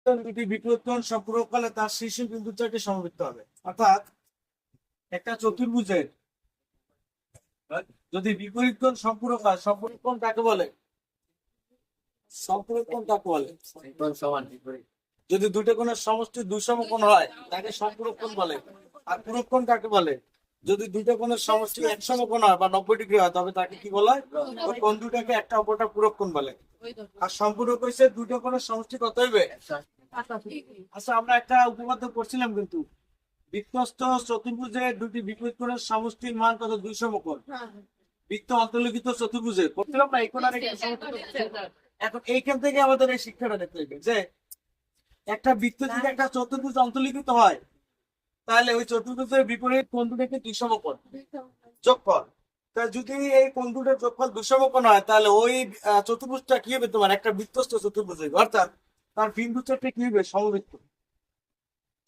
দুটি বিপরীত কোণ সম্পূরক করলে তার শীর্ষ বিন্দু চারটি সমবৃত্ত হবে। অর্থাৎ একটা চতুর্ভুজের যদি বিপরীত কোণ সম্পূরক হয়, সম্পূরক কোণ কাকে বলে? সম্পূরক কোণ কাকে বলে? যদি দুটো কোণের সমষ্টি দুই সমকোণ হয় তাকে সম্পূরক কোণ বলে। আর পূরক কোণ কাকে বলে? যদি দুটো কোণের সমষ্টি এক সমকোণ হয় বা 90 ডিগ্রি হয় তবে তাকে কি বলে? ওই কোণ দুটাকে একটা অপরটা পূরক কোণ বলে। আর সম্পূরক হইছে দুটো কোণের সমষ্টি কত হইবে? আচ্ছা, আমরা একটা উপপাদ্য করছিলাম কিন্তু, বৃত্তস্থ চতুর্ভুজের দুটি বিপরীত কোণের সমষ্টির মান কত? 2 সমকোণ। বৃত্ত অন্তর্লিখিত চতুর্ভুজের করছিলাম না, এই কোণ আর এই কোণ সমষ্টি। এখন এইখান থেকে আমাদের এই শিক্ষাটা দেখতে হবে যে একটা বৃত্ত যদি একটা চতুর্ভুজ অন্তর্লিখিত হয় তাহলে ওই চতুর্ভুজের বিপরীত কোণ দুটোকে 2 সমকোণ যোগফল। তা যদি এই কোণ দুটোর যোগফল 2 সমকোণ হয় তাহলে ওই চতুর্ভুজটা কি হবে? তোমার একটা বৃত্তস্থ চতুর্ভুজ হইবে, অর্থাৎ তার বিন্দু চারটি কি হবে? সমবৃত্ত।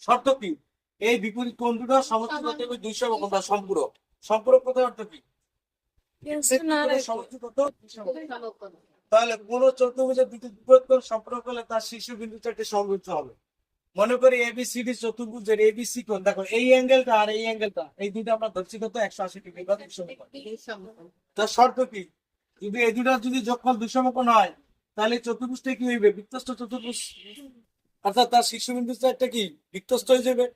শর্ত কি? এই বিপরীত কোণ দুটো সমষ্টি কত হবে? 2 সমকোণ বা সম্পূরক। সম্পূরক কথার অর্থ কি? সমষ্টি কত? 2 সমকোণ। তাহলে কোন চতুর্ভুজের দুটি বিপরীত কোণ সম্পর্ক হলে তার শীর্ষ বিন্দু চারটি সমবৃত্ত হবে। মনে করি এবিসিডি চতুর্ভুজের এবিসি কোণ, দেখো এই অ্যাঙ্গেলটা আর এই অ্যাঙ্গেলটা, এই দুটো আমরা ধরছি কত? 180 ডিগ্রি বা 2 সমকোণ। তার শর্ত কি? যদি এই দুটার যদি যোগফল 2 সমকোণ হয় তাহলে চতুর্ভুজটা কি হইবে? বৃত্তস্থ চতুর্ভুজ। অর্থাৎ তার শীর্ষবিন্দু চারটা কি বৃত্তস্থ হয়ে যাবে।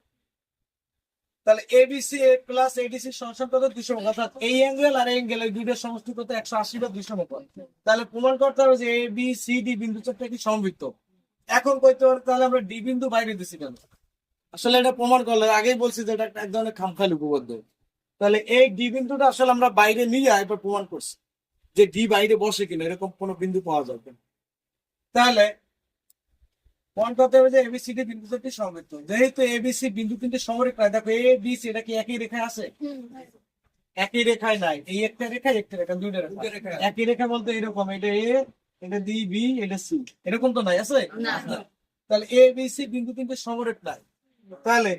তাহলে এবিসি প্লাস এডিসি সমান কত? 2 সমকোণ। অর্থাৎ এই অ্যাঙ্গেল আর এই অ্যাঙ্গেল এই দুইটার সমষ্টি কত? 180 বা 2 সমকোণ। তাহলে প্রমাণ করতে হবে যে এ বি সি ডি বিন্দু চারটা কি সমবৃত্ত। এখন কইতে পারে তাহলে আমরা ডি বিন্দু বাইরে দিছি কেন? আসলে এটা প্রমাণ করলে আগেই বলছি যে এটা এক ধরনের খামখেয়ালি উপপাদ্য। তাহলে এই ডি বিন্দুটা আসলে আমরা বাইরে নিয়ে এবার প্রমাণ করছি যে ডি বাইরে বসে কিনা, এরকম কোনো বিন্দু পাওয়া যাবে না। তাহলে প্রমাণ করতে হবে যে এবিসিডি বিন্দু চারটি সমবৃত্ত। যেহেতু এবিসি বিন্দু তিনটি সমরেখ নয়, দেখো এ বি সি এটা কি একই রেখায় আছে? একই রেখায় নাই। এই একটা রেখা একটা রেখা দুইটা রেখা। একই রেখা বলতে এরকম, এটা এ, এটা ডি বি, এটা সি, এরকম তো নাই, আছে? তাহলে এ বি সি বিন্দু তিনটি সমরেখ নাই। তাহলে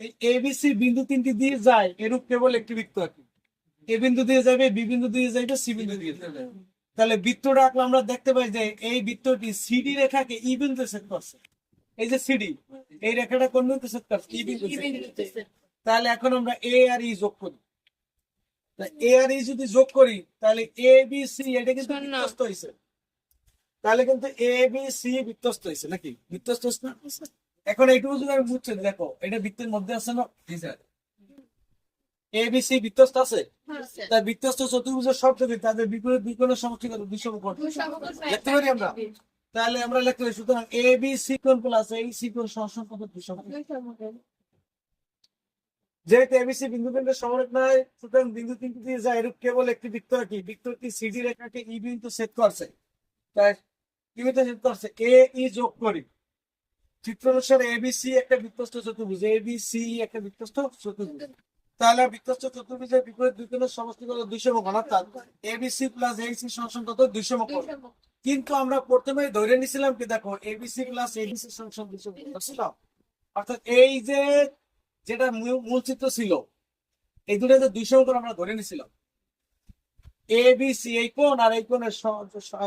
এই এবিসি বিন্দু তিনটি দিয়ে যায় এরূপ কেবল একটি বৃত্ত আর কি। এ বিন্দু দিয়ে যাবে, বি বিন্দু দিয়ে যাবে, সি বিন্দু দিয়ে যাবে। তাহলে বৃত্তটা আঁকলে আমরা দেখতে পাই যে এই বৃত্তটি সিডি রেখাকে ই বিন্দুতে ছেদ করছে। এই যে সিডি, এই রেখাটা কোন বিন্দুতে ছেদ করছে? ই বিন্দুতে। তাহলে এখন আমরা এ আর ই যোগ করি। এ আর ই যদি যোগ করি তাহলে এ বি সি এটা কিন্তু বৃত্তস্থ হয়েছে। তাহলে কিন্তু এ বি সি বৃত্তস্থ হয়েছে নাকি? বৃত্তস্থ হয়েছে না? এখন এইটুকু যদি আমি বুঝছেন, দেখো এটা বৃত্তের মধ্যে আছে না? এ বি সি বৃত্তস্থ আছে। তাই বৃত্তস্থ চতুর্ভুজের শর্ত কি? তাদের বিপরীত দুই কোণের সমষ্টি কত? 2 সমকোণ। লিখতে পারি আমরা? তাহলে আমরা লিখতে পারি সুতরাং এ বি সি কোণ প্লাস এই সি কোণ সমান কত? 2 সমকোণ। যেহেতু এবিসি বিন্দু কেন্দ্রের সমরেখ নয় সুতরাং বিন্দু তিনটি দিয়ে যায় এরূপ কেবল একটি বৃত্ত আর কি। বৃত্তটি সিডি রেখাকে ই বিন্দু ছেদ করছে। তাই কি বিন্দু ছেদ করছে? এ ই যোগ করি। চিত্র অনুসারে এবিসি একটা বৃত্তস্থ চতুর্ভুজ, এবিসি একটা বৃত্তস্থ চতুর্ভুজ। তাহলে বৃত্তস্থ চতুর্ভুজের বিপরীত দুই কোণের সমষ্টি কত? 2 সমকোণ। অর্থাৎ এবিসি প্লাস এইসি সমান কত? 2 সমকোণ। কিন্তু আমরা প্রথমে ধরে নিছিলাম কি, দেখো এবিসি প্লাস এডিসি সমান 2 সমকোণ। অর্থাৎ এই যে যেটা মূল চিত্র ছিল এই দুটো যে 2 সমকোণ আমরা ধরে নিছিলাম। এ বি সি এই কোণ আর এই কোণের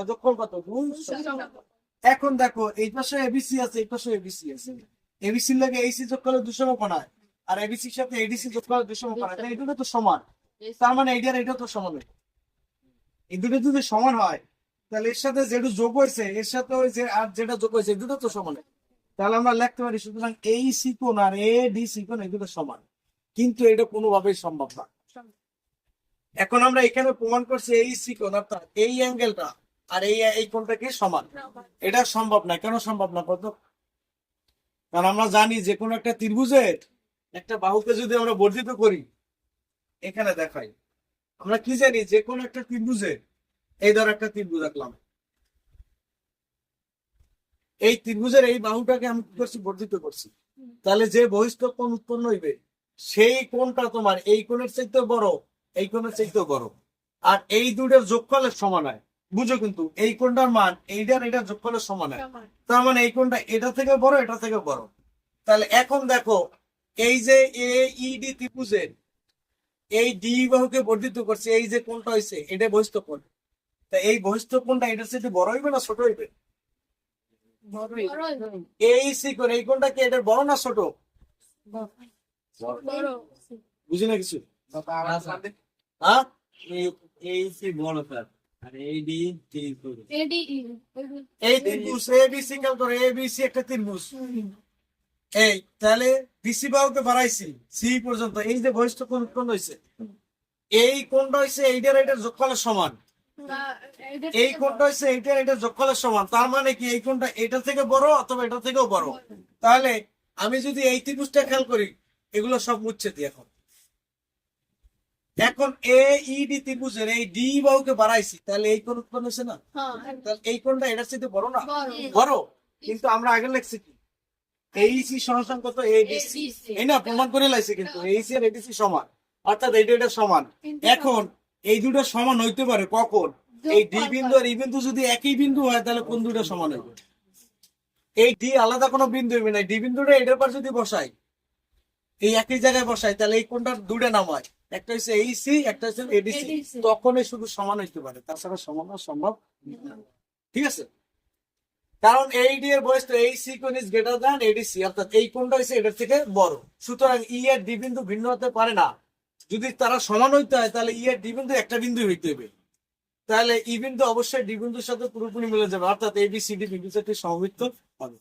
যোগফল কত? 2 সমকোণ। এখন দেখো এই পাশে এবিসি আছে, এই পাশে এবিসি আছে। এবিসি এর লাগে এইসি যোগ করলে 2 সমকোণ হয়, আর এবিসির সাথে এডিসি যোগ করলে 2 সমকোণ হয়। এই দুটো তো সমান, তার মানে এইটা আর এটা তো সমান। এই দুটো যদি সমান হয় তাহলে এর সাথে যেটা যোগ হয়েছে এর সাথে ওই যে আর যেটা যোগ হয়েছে এই দুটো তো সমান। তাহলে আমরা লিখতে পারি সুতরাং এই সি কোণ আর এ ডি সি কোণ এই দুটো সমান। কিন্তু এটা কোনোভাবেই সম্ভব না। এখন আমরা এখানে প্রমাণ করছি এই সি কোণ অর্থাৎ এই অ্যাঙ্গেলটা আর এই কোণটা কি সমান। এটা সম্ভব না। কেন সম্ভব না কত? কারণ আমরা জানি যে কোনো একটা ত্রিভুজের একটা বাহুকে যদি আমরা বর্ধিত করি, এখানে দেখাই আমরা কি জানি যে কোনো একটা ত্রিভুজের, এই ধর একটা ত্রিভুজ আঁকলাম, এই ত্রিভুজের এই বাহুটাকে আমি কি করছি? বর্ধিত করছি। তাহলে যে বহিস্থ কোণ উৎপন্ন হইবে সেই কোণটা তোমার এই কোণের চাইতে বড়, এই কোণের চাইতে বড়, আর এই দুটোর যোগফলের সমান হয়। বুঝো কিন্তু এই কোণটার মান এইটার এটা যোগফলের সমান হয়। তার মানে এই কোণটা এটা থেকে বড়, এটা থেকে বড়। তাহলে এখন দেখো এই যে এ ই ডি ত্রিভুজের এই ডি বাহুকে বর্ধিত করছে, এই যে কোণটা হয়েছে এটা বহিস্থ কোণ। তা এই বহিস্থ কোণটা এটার সাথে বড় হইবে না ছোট হইবে? এই সি কোণ, এই কোণটা কি এটার বড় না ছোট? বুঝি না কিছু। হ্যাঁ, এই সি বড় স্যার, আর এই ডি ত্রিভুজ। এই ত্রিভুজ এবিসি খেয়াল করো, এবিসি একটা ত্রিভুজ। এই তাহলে বিসি বাহুকে বাড়াইছি সি পর্যন্ত, এই যে বহিষ্ঠ কোণ কোণ হয়েছে, এই কোণটা হয়েছে এইটার এটার যোগফলের সমান, এই কোণটা হয়েছে এইটার এটার যোগফলের সমান। তার মানে কি এই কোণটা এটা থেকে বড় অথবা এটা থেকেও বড়। তাহলে আমি যদি এই ত্রিভুজটা খেয়াল করি, এগুলো সব মুচ্ছে দিই এখন। এখন এ ইডি ত্রিভুজের এই ডি বাহুকে বাড়াইছি, তাহলে এই কোণ উৎপন্ন হয়েছে না? তাহলে এই কোণটা এটার সাথে বড় না? বড়। কিন্তু আমরা আগে লিখছি কি এইসি সমান কত এডিসি, এই না প্রমাণ করে লাইছে, কিন্তু এইসি আর এডিসি সমান, অর্থাৎ এইটা এটা সমান। এখন এই দুটো সমান হইতে পারে কখন? এই ডি বিন্দু আর ই বিন্দু যদি একই বিন্দু হয়, তাহলে কোন দুটো সমান হবে? এই ডি আলাদা কোনো বিন্দু হবে না, ডি বিন্দুটা এটার পর যদি বসাই, এই একই জায়গায় বসাই, তাহলে এই কোনটা দুটো নাম হয়, একটা হচ্ছে এইসি, একটা হচ্ছে এডিসি। তখনই শুধু সমান হইতে পারে, তাছাড়া সমান হওয়া সম্ভব না। ঠিক আছে, কারণ এইডি এর বয়স তো এই সি কোণ ইজ গ্রেটার দ্যান এডিসি, অর্থাৎ এই কোণটা হচ্ছে এটার থেকে বড়। সুতরাং ই এর ডি বিন্দু ভিন্ন হতে পারে না। যদি তারা সমান হইতে হয়, তাহলে ই এর ডি বিন্দু একটা বিন্দু হইতে হবে। তাহলে ই বিন্দু অবশ্যই ডি বিন্দুর সাথে পুরোপুরি মিলে যাবে, অর্থাৎ এ বি সি ডি বিন্দু একটি সমবৃত্ত হবে।